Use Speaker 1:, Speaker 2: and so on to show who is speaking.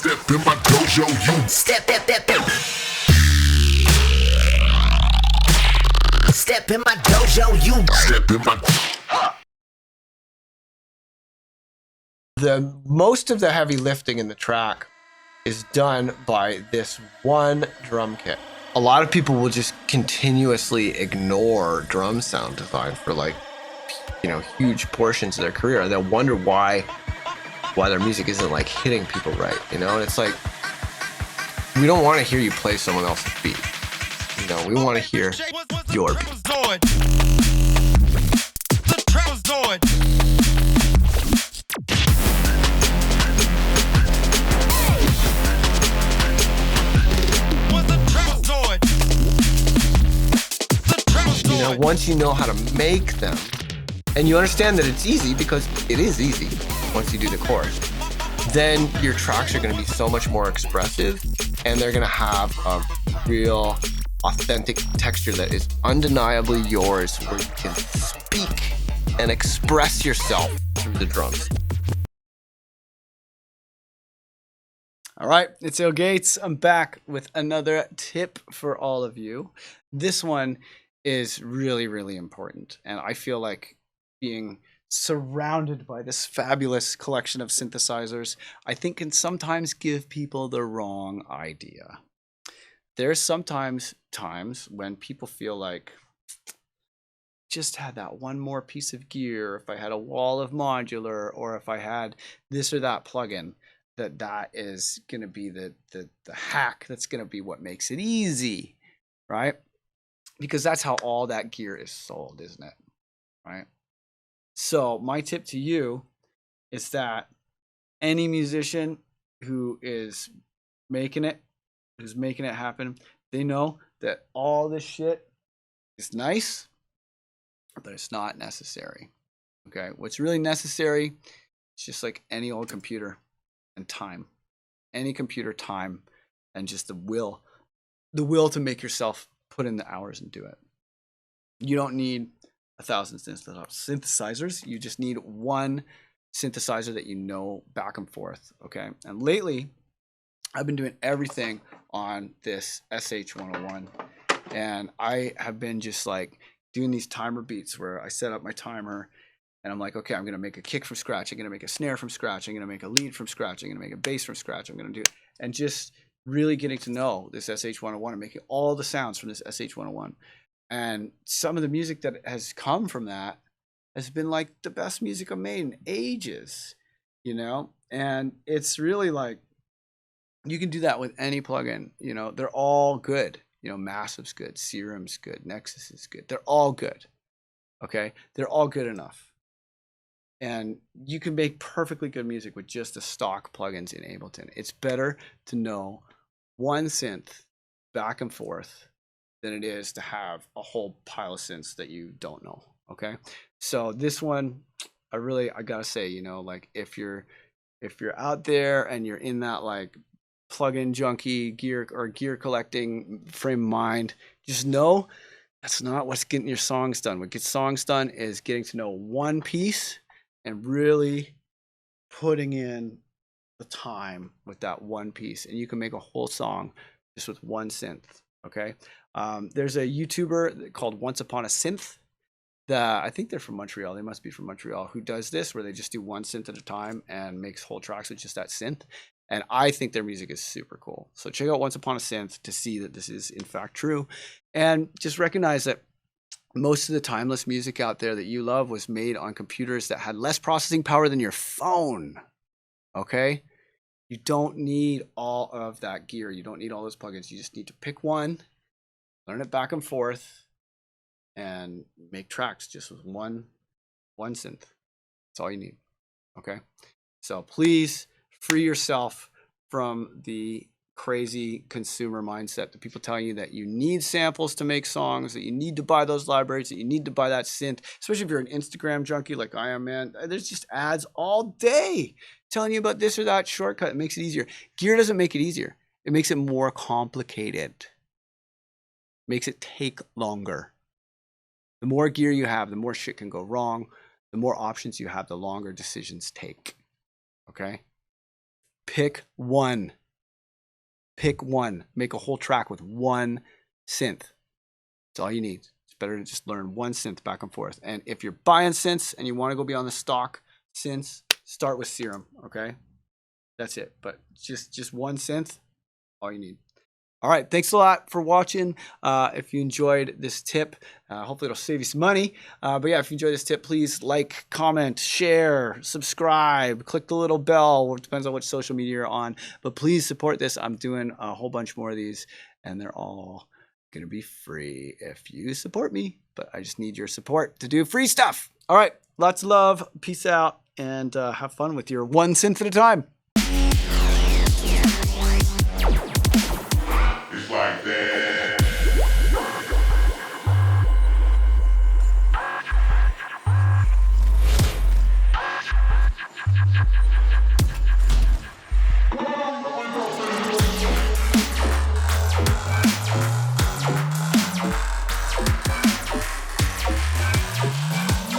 Speaker 1: Step in my dojo, you
Speaker 2: Step in my dojo, you
Speaker 1: step in my.
Speaker 3: Most of the heavy lifting in the track is done by this one drum kit. A lot of people will just continuously ignore drum sound design for like, huge portions of their career, and they'll wonder why their music isn't like hitting people right, And it's like, we don't want to hear you play someone else's beat. We want to hear your beat. Once you know how to make them, and you understand that it's easy, because it is easy once you do the chorus, then your tracks are going to be so much more expressive, and they're going to have a real authentic texture that is undeniably yours, where you can speak and express yourself through the drums.
Speaker 4: All right, it's ill.gates. I'm back with another tip for all of you. This one is really, really important. And I feel like being surrounded by this fabulous collection of synthesizers, I think can sometimes give people the wrong idea. There's sometimes times when people feel like, just had that one more piece of gear, if I had a wall of modular, or if I had this or that plugin, that is going to be the hack. That's going to be what makes it easy, right? Because that's how all that gear is sold, isn't it? Right? So my tip to you is that any musician who is making it happen, they know that all this shit is nice, but it's not necessary. Okay? What's really necessary is just like any old computer and time. Any computer, time, and just the will to make yourself put in the hours and do it. You don't need 1,000 synthesizers. You just need one synthesizer that you know back and forth. Okay. And lately, I've been doing everything on this SH101, and I have been just like doing these timer beats where I set up my timer, and I'm like, okay, I'm gonna make a kick from scratch. I'm gonna make a snare from scratch. I'm gonna make a lead from scratch. I'm gonna make a bass from scratch. I'm gonna do it, and just really getting to know this SH101 and making all the sounds from this SH101. And some of the music that has come from that has been like the best music I've made in ages, And it's really like, you can do that with any plugin, they're all good. Massive's good, Serum's good, Nexus is good. They're all good. Okay. They're all good enough. And you can make perfectly good music with just the stock plugins in Ableton. It's better to know one synth back and forth than it is to have a whole pile of synths that you don't know. Okay. So this one, I gotta say, like if you're out there and you're in that like plugin junkie gear collecting frame of mind, just know that's not what's getting your songs done. What gets songs done is getting to know one piece and really putting in the time with that one piece, and you can make a whole song just with one synth. Okay. There's a YouTuber called Once Upon a Synth that I think they're from Montreal. They must be from Montreal, who does this where they just do one synth at a time and makes whole tracks with just that synth. And I think their music is super cool. So check out Once Upon a Synth to see that this is in fact true. And just recognize that most of the timeless music out there that you love was made on computers that had less processing power than your phone. Okay? You don't need all of that gear. You don't need all those plugins. You just need to pick one, learn it back and forth, and make tracks just with one synth. That's all you need. Okay? So please free yourself from the crazy consumer mindset, the people telling you that you need samples to make songs, that you need to buy those libraries, that you need to buy that synth, especially if you're an Instagram junkie like I am, man. There's just ads all day telling you about this or that shortcut. It makes it easier. Gear doesn't make it easier. It makes it more complicated. It makes it take longer. The more gear you have, the more shit can go wrong. The more options you have, the longer decisions take. Okay? Pick one. Pick one. Make a whole track with one synth. That's all you need. It's better to just learn one synth back and forth. And if you're buying synths and you want to go beyond the stock synths, start with Serum, okay? That's it. But just one synth, all you need. All right, thanks a lot for watching. If you enjoyed this tip, hopefully it'll save you some money. But yeah, if you enjoyed this tip, please like, comment, share, subscribe, click the little bell. It depends on which social media you're on. But please support this. I'm doing a whole bunch more of these, and they're all going to be free if you support me. But I just need your support to do free stuff. All right, lots of love. Peace out, and have fun with your one synth at a time.